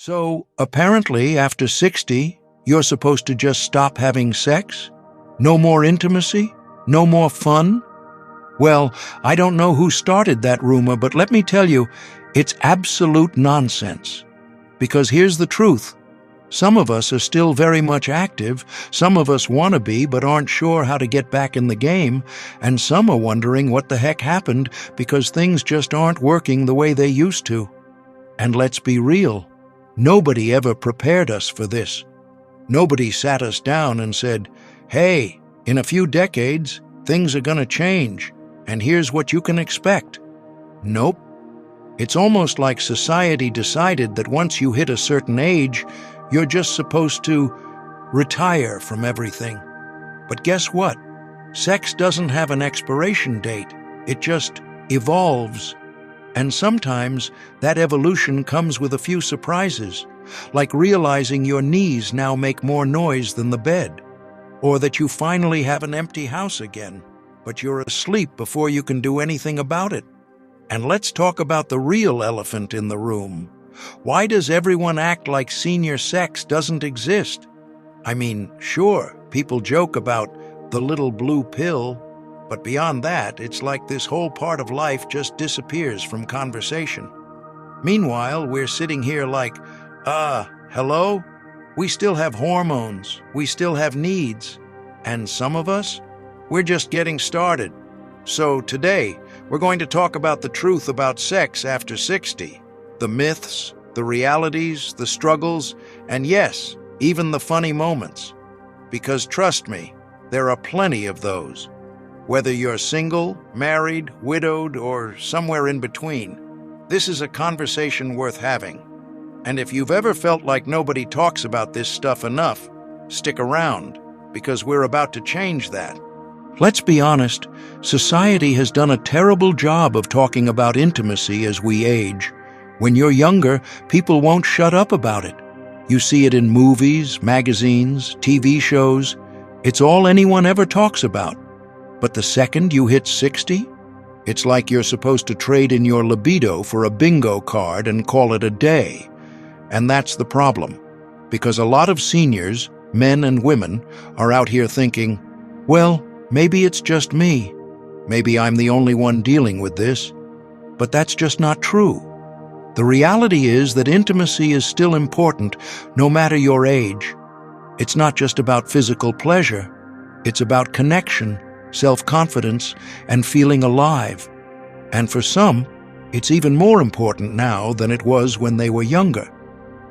So, apparently, after 60, you're supposed to just stop having sex? No more intimacy? No more fun? Well, I don't know who started that rumor, but let me tell you, it's absolute nonsense. Because here's the truth. Some of us are still very much active, some of us want to be but aren't sure how to get back in the game, and some are wondering what the heck happened because things just aren't working the way they used to. And let's be real, nobody ever prepared us for this. Nobody sat us down and said, "Hey, in a few decades, things are gonna change, and here's what you can expect." Nope. It's almost like society decided that once you hit a certain age, you're just supposed to retire from everything. But guess what? Sex doesn't have an expiration date. It just evolves. And sometimes that evolution comes with a few surprises, like realizing your knees now make more noise than the bed, or that you finally have an empty house again, but you're asleep before you can do anything about it. And let's talk about the real elephant in the room. Why does everyone act like senior sex doesn't exist? I mean, sure, people joke about the little blue pill, but beyond that, it's like this whole part of life just disappears from conversation. Meanwhile, we're sitting here like, hello? We still have hormones, we still have needs, and some of us, we're just getting started. So today, we're going to talk about the truth about sex after 60, the myths, the realities, the struggles, and yes, even the funny moments. Because trust me, there are plenty of those. Whether you're single, married, widowed, or somewhere in between, this is a conversation worth having. And if you've ever felt like nobody talks about this stuff enough, stick around, because we're about to change that. Let's be honest, society has done a terrible job of talking about intimacy as we age. When you're younger, people won't shut up about it. You see it in movies, magazines, TV shows. It's all anyone ever talks about. But the second you hit 60, it's like you're supposed to trade in your libido for a bingo card and call it a day. And that's the problem, because a lot of seniors, men and women, are out here thinking, well, maybe it's just me. Maybe I'm the only one dealing with this. But that's just not true. The reality is that intimacy is still important, no matter your age. It's not just about physical pleasure. It's about connection, self-confidence, and feeling alive. And for some, it's even more important now than it was when they were younger.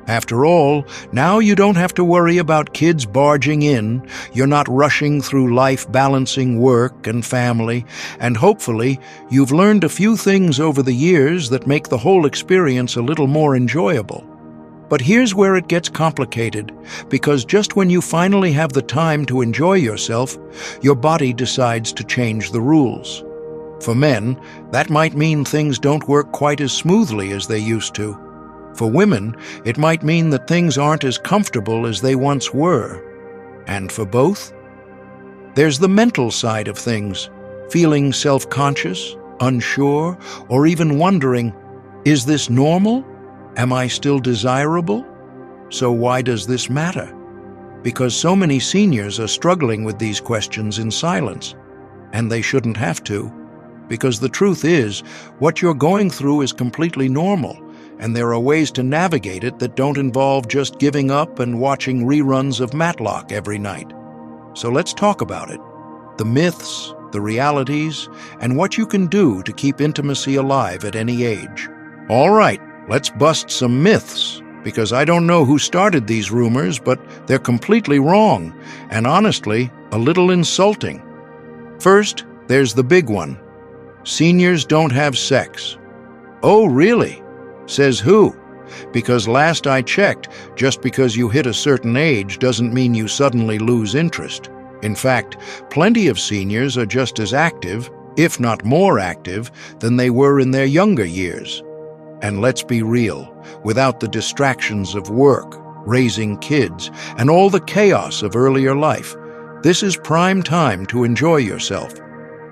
After all, now you don't have to worry about kids barging in, you're not rushing through life balancing work and family, and hopefully you've learned a few things over the years that make the whole experience a little more enjoyable. But here's where it gets complicated, because just when you finally have the time to enjoy yourself, your body decides to change the rules. For men, that might mean things don't work quite as smoothly as they used to. For women, it might mean that things aren't as comfortable as they once were. And for both, there's the mental side of things, feeling self-conscious, unsure, or even wondering, is this normal? Am I still desirable? So why does this matter? Because so many seniors are struggling with these questions in silence, and they shouldn't have to. Because the truth is, what you're going through is completely normal, and there are ways to navigate it that don't involve just giving up and watching reruns of Matlock every night. So let's talk about it. The myths, the realities, and what you can do to keep intimacy alive at any age. All right, let's bust some myths, because I don't know who started these rumors, but they're completely wrong, and honestly, a little insulting. First, there's the big one. Seniors don't have sex. Oh, really? Says who? Because last I checked, just because you hit a certain age doesn't mean you suddenly lose interest. In fact, plenty of seniors are just as active, if not more active, than they were in their younger years. And let's be real, without the distractions of work, raising kids, and all the chaos of earlier life, this is prime time to enjoy yourself.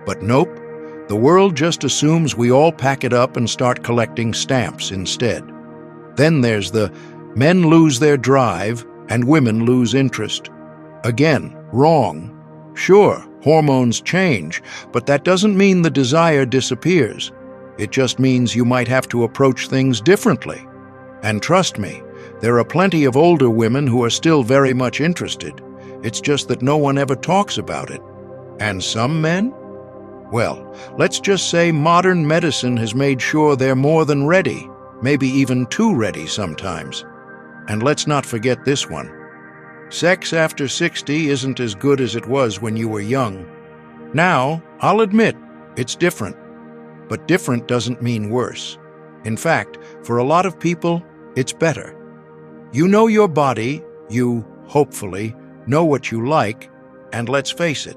But nope, the world just assumes we all pack it up and start collecting stamps instead. Then there's the Men lose their drive and women lose interest. Again, wrong. Sure, hormones change, but that doesn't mean the desire disappears. It just means you might have to approach things differently. And trust me, there are plenty of older women who are still very much interested. It's just that no one ever talks about it. And some men? Well, let's just say modern medicine has made sure they're more than ready, maybe even too ready sometimes. And let's not forget this one. Sex after 60 isn't as good as it was when you were young. Now, I'll admit, it's different. But different doesn't mean worse. In fact, for a lot of people, it's better. You know your body, you, hopefully, know what you like, and let's face it,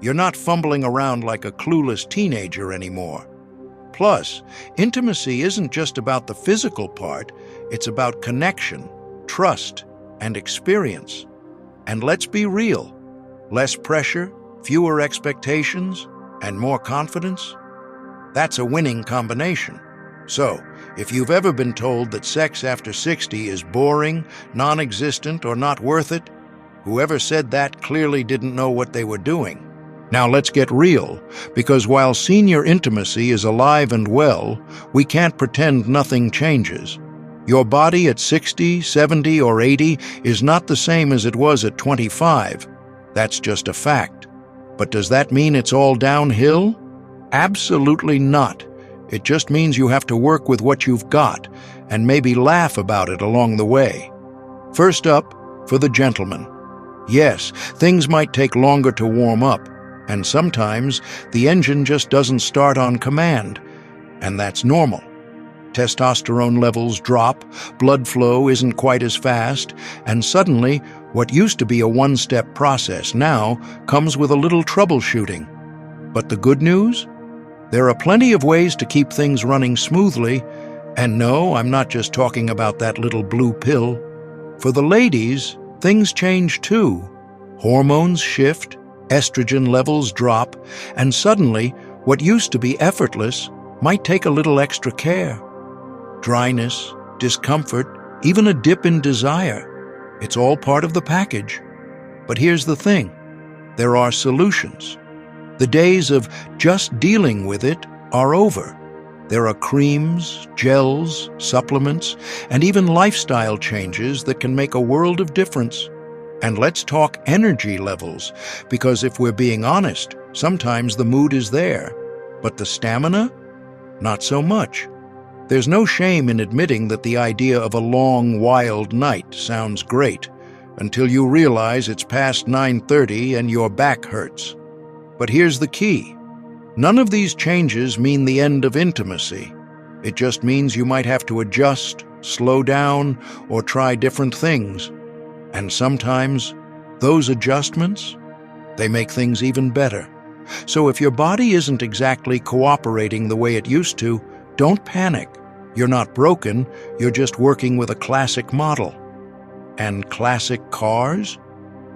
you're not fumbling around like a clueless teenager anymore. Plus, intimacy isn't just about the physical part, it's about connection, trust, and experience. And let's be real, less pressure, fewer expectations, and more confidence. That's a winning combination. So, if you've ever been told that sex after 60 is boring, non-existent, or not worth it, whoever said that clearly didn't know what they were doing. Now let's get real, because while senior intimacy is alive and well, we can't pretend nothing changes. Your body at 60, 70, or 80 is not the same as it was at 25. That's just a fact. But does that mean it's all downhill? Absolutely not. It just means you have to work with what you've got, and maybe laugh about it along the way. First up, for the gentleman. Yes, things might take longer to warm up, and sometimes the engine just doesn't start on command, and that's normal. Testosterone levels drop, blood flow isn't quite as fast, and suddenly, what used to be a one-step process now comes with a little troubleshooting. But the good news? There are plenty of ways to keep things running smoothly, and no, I'm not just talking about that little blue pill. For the ladies, things change too. Hormones shift, estrogen levels drop, and suddenly, what used to be effortless might take a little extra care. Dryness, discomfort, even a dip in desire. It's all part of the package. But here's the thing. There are solutions. The days of just dealing with it are over. There are creams, gels, supplements, and even lifestyle changes that can make a world of difference. And let's talk energy levels, because if we're being honest, sometimes the mood is there, but the stamina? Not so much. There's no shame in admitting that the idea of a long, wild night sounds great, until you realize it's past 9:30 and your back hurts. But here's the key. None of these changes mean the end of intimacy. It just means you might have to adjust, slow down, or try different things. And sometimes, those adjustments, they make things even better. So if your body isn't exactly cooperating the way it used to, don't panic. You're not broken, you're just working with a classic model. And classic cars?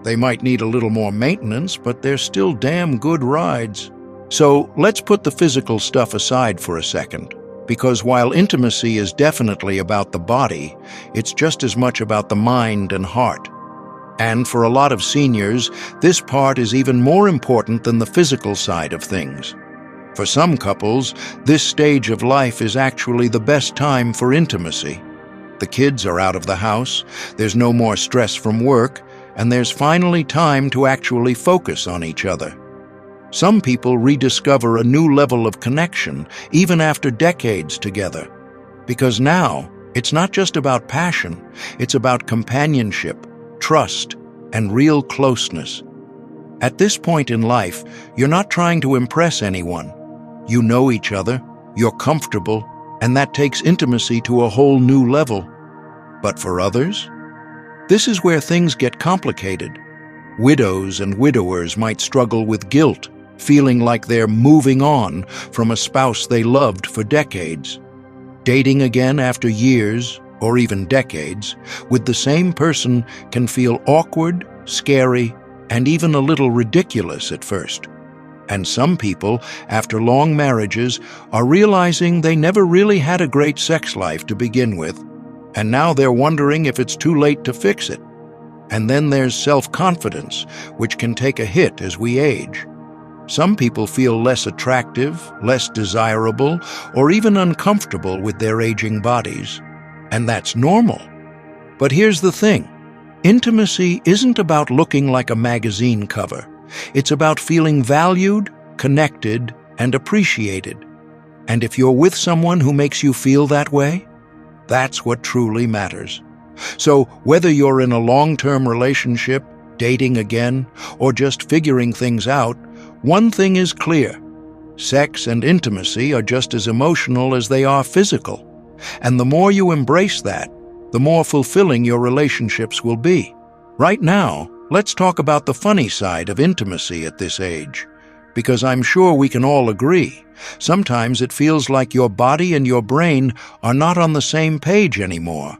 They might need a little more maintenance, but they're still damn good rides. So let's put the physical stuff aside for a second, because while intimacy is definitely about the body, it's just as much about the mind and heart. And for a lot of seniors, this part is even more important than the physical side of things. For some couples, this stage of life is actually the best time for intimacy. The kids are out of the house, there's no more stress from work, and there's finally time to actually focus on each other. Some people rediscover a new level of connection, even after decades together. Because now, it's not just about passion, it's about companionship, trust, and real closeness. At this point in life, you're not trying to impress anyone. You know each other, you're comfortable, and that takes intimacy to a whole new level. But for others, this is where things get complicated. Widows and widowers might struggle with guilt, feeling like they're moving on from a spouse they loved for decades. Dating again after years, or even decades, with the same person can feel awkward, scary, and even a little ridiculous at first. And some people, after long marriages, are realizing they never really had a great sex life to begin with. And now they're wondering if it's too late to fix it. And then there's self-confidence, which can take a hit as we age. Some people feel less attractive, less desirable, or even uncomfortable with their aging bodies. And that's normal. But here's the thing. Intimacy isn't about looking like a magazine cover. It's about feeling valued, connected, and appreciated. And if you're with someone who makes you feel that way, that's what truly matters. So whether you're in a long-term relationship, dating again, or just figuring things out, one thing is clear. Sex and intimacy are just as emotional as they are physical. And the more you embrace that, the more fulfilling your relationships will be. Right now, let's talk about the funny side of intimacy at this age. Because I'm sure we can all agree, sometimes it feels like your body and your brain are not on the same page anymore.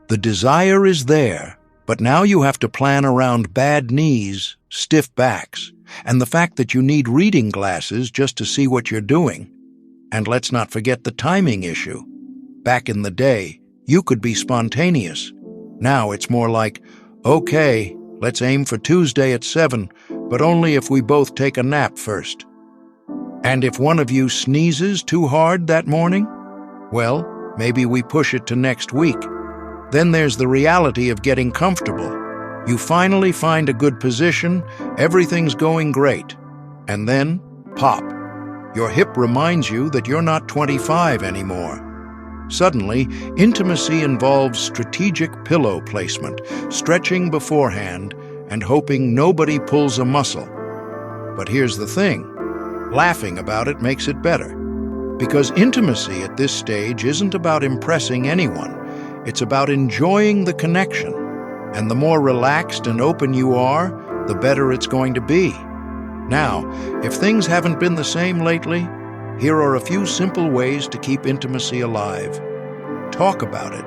The desire is there, but now you have to plan around bad knees, stiff backs, and the fact that you need reading glasses just to see what you're doing. And let's not forget the timing issue. Back in the day, you could be spontaneous. Now it's more like, okay, let's aim for Tuesday at 7, but only if we both take a nap first. And if one of you sneezes too hard that morning, well, maybe we push it to next week. Then there's the reality of getting comfortable. You finally find a good position, everything's going great. And then, pop. Your hip reminds you that you're not 25 anymore. Suddenly, intimacy involves strategic pillow placement, stretching beforehand, and hoping nobody pulls a muscle. But here's the thing. Laughing about it makes it better. Because intimacy at this stage isn't about impressing anyone. It's about enjoying the connection. And the more relaxed and open you are, the better it's going to be. Now, if things haven't been the same lately, here are a few simple ways to keep intimacy alive. Talk about it.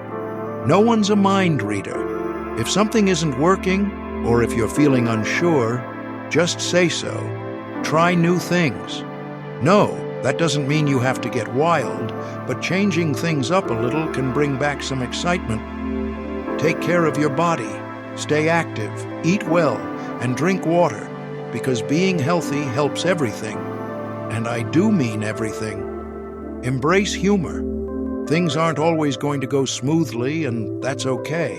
No one's a mind reader. If something isn't working, or if you're feeling unsure, just say so. Try new things. No, that doesn't mean you have to get wild, but changing things up a little can bring back some excitement. Take care of your body, stay active, eat well, and drink water, because being healthy helps everything. And I do mean everything. Embrace humor. Things aren't always going to go smoothly, and that's okay.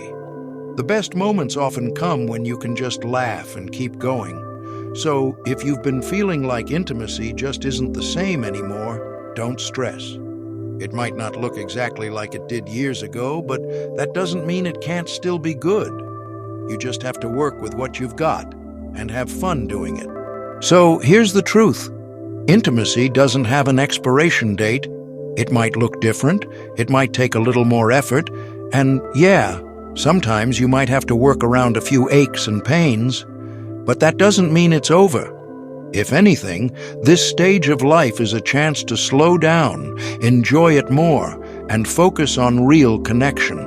The best moments often come when you can just laugh and keep going. So, if you've been feeling like intimacy just isn't the same anymore, don't stress. It might not look exactly like it did years ago, but that doesn't mean it can't still be good. You just have to work with what you've got and have fun doing it. So, here's the truth. Intimacy doesn't have an expiration date. It might look different, it might take a little more effort, and yeah, sometimes you might have to work around a few aches and pains, but that doesn't mean it's over. If anything, this stage of life is a chance to slow down, enjoy it more, and focus on real connection.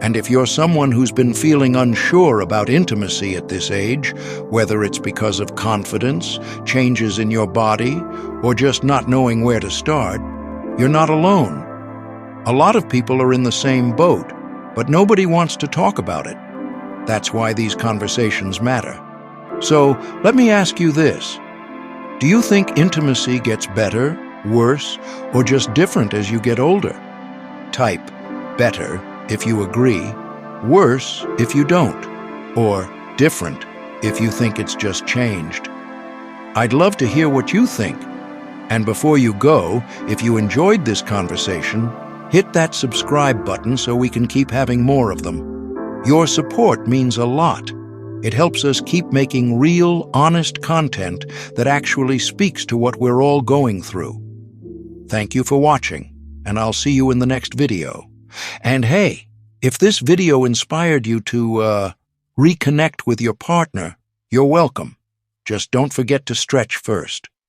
And if you're someone who's been feeling unsure about intimacy at this age, whether it's because of confidence, changes in your body, or just not knowing where to start, you're not alone. A lot of people are in the same boat, but nobody wants to talk about it. That's why these conversations matter. So, let me ask you this. Do you think intimacy gets better, worse, or just different as you get older? Type better if you agree, worse if you don't, or different if you think it's just changed. I'd love to hear what you think. And before you go, if you enjoyed this conversation, hit that subscribe button so we can keep having more of them. Your support means a lot. It helps us keep making real, honest content that actually speaks to what we're all going through. Thank you for watching, and I'll see you in the next video. And hey, if this video inspired you to, reconnect with your partner, you're welcome. Just don't forget to stretch first.